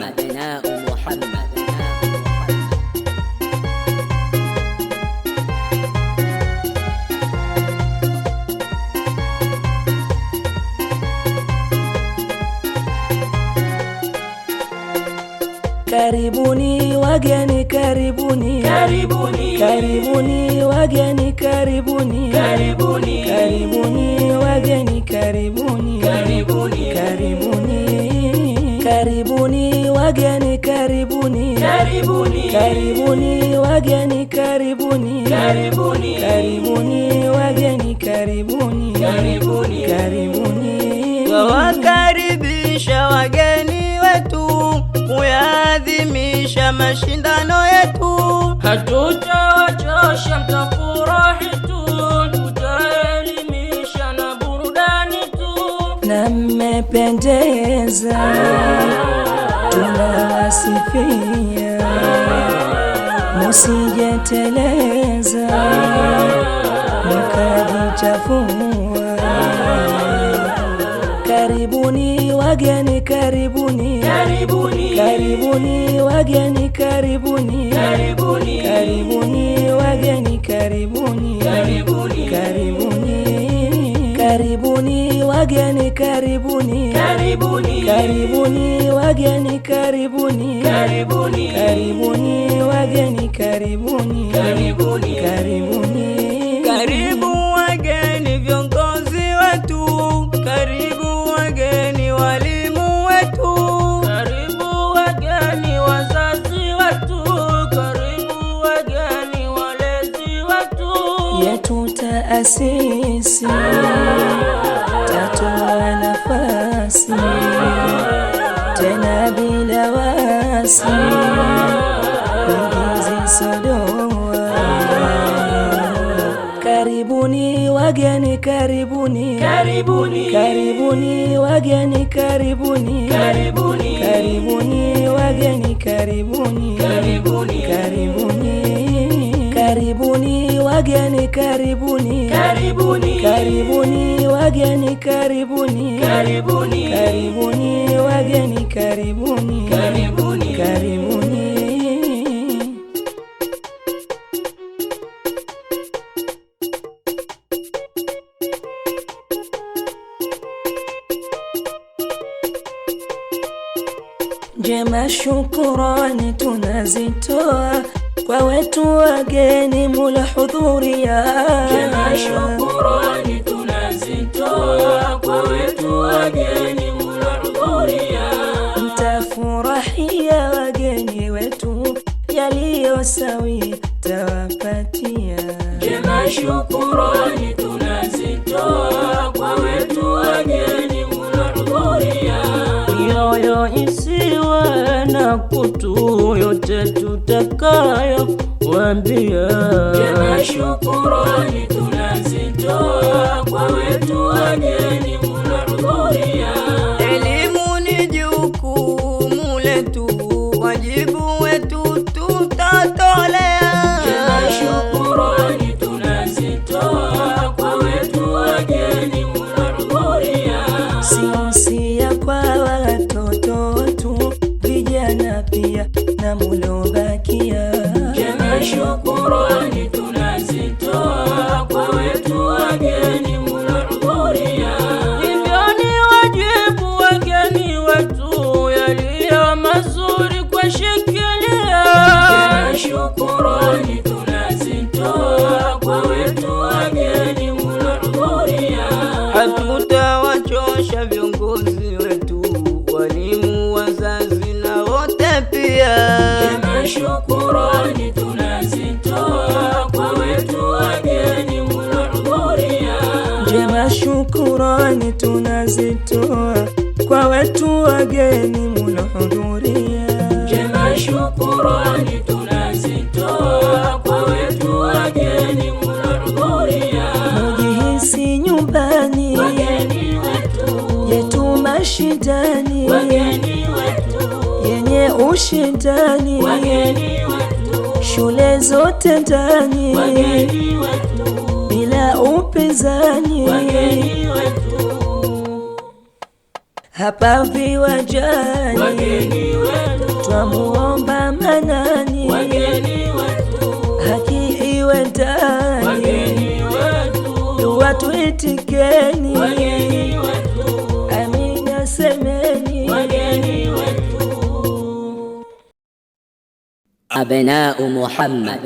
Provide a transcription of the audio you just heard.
أبناء محمد. Karibuni wageni, karibuni, karibuni, karibuni wageni, karibuni, karibuni, karibuni wageni, karibuni, karibuni, karibuni, karibuni wageni, karibuni, karibuni, karibuni wageni, karibuni, karibuni, karibuni wageni, karibuni, karibuni, karibuni. Wakaribisha wageni wetu kuadhimisha mashindano yetu. Hatutawachosha, mtafurahi tu, tutaelimisha na burudani tu. Na mmependeza, tunawasifia, musijeteleza mkajichafua. Karibuni wageni, karibuni, Karibuni, karibuni wageni, karibuni, karibuni, karibuni wageni, karibuni, karibuni, karibuni, karibuni wageni, karibuni, karibuni, karibuni wageni, karibuni, karibuni, karibuni wageni, karibuni, karibuni, karibuni. Karibu wageni viongozi wetu, karibu wageni walimu wetu, karibu wageni wazazi wetu, karibu wageni walezi wetu. Yetu taasisi tatoa nafasi tena bila wasi, ingizi sodoa. Karibuni wageni, karibuni, Karibuni, karibuni wageni, karibuni, karibuni, karibuni wageni, karibuni, karibuni, karibuni, karibuni wageni, karibuni, karibuni, karibuni wageni, karibuni, karibuni, karibuni wageni, karibuni, karibuni, karibuni. Njema shukurani tunazitoa kwa wetu wageni mulahudhuria. Njema shukurani tunazitoa kwa wetu wageni mulahudhuria. Mtafurahia wageni wetu, yaliyo sawi tawapatia. Njema shukurani tunazitoa kwa wetu wageni mulahudhuria. mioyo isiwe na kutu, yote tutakayo waambia. Njema shukurani tunazitoa kwa wetu wageni mulahudhuria. Elimu ni jukumu letu, wajibu wetu tutatolea. Njema shukurani tunazitoa kwa wetu wageni mulahudhuria. Siusia kwa watoto wetu, vijana pia na mulobakia. Njema shukurani tunazitoa kwa wetu wageni mulahudhuria. Hivyo ni wajibu wageni wetu, yaliyo mazuri kwa shikilia. Njema shukurani tunazitoa kwa wetu wageni mulahudhuria. Hatutawachosha viongozi wetu, walimu, wazazi na wote pia. Njema shukurani tunazitoa kwa wetu wageni mulahudhuria. Njema shukurani tunazitoa kwa wetu wageni mulahudhuria. Njema shukurani tunazitoa kwa wetu wageni mulahudhuria. Mujihisi nyumbani, Wageni wetu, yetu mashindani, wageni wetu, yenye ushindani, wageni wetu, shule zote ndani, wageni wetu, bila upinzani. wageni wetu. hapa viwanjani, wageni wetu, twamuomba Manani, wageni wetu, haki iwe ndani, wageni wetu, dua tuitikeni, wageni wetu, amina semeni, wageni wetu. أبناء محمد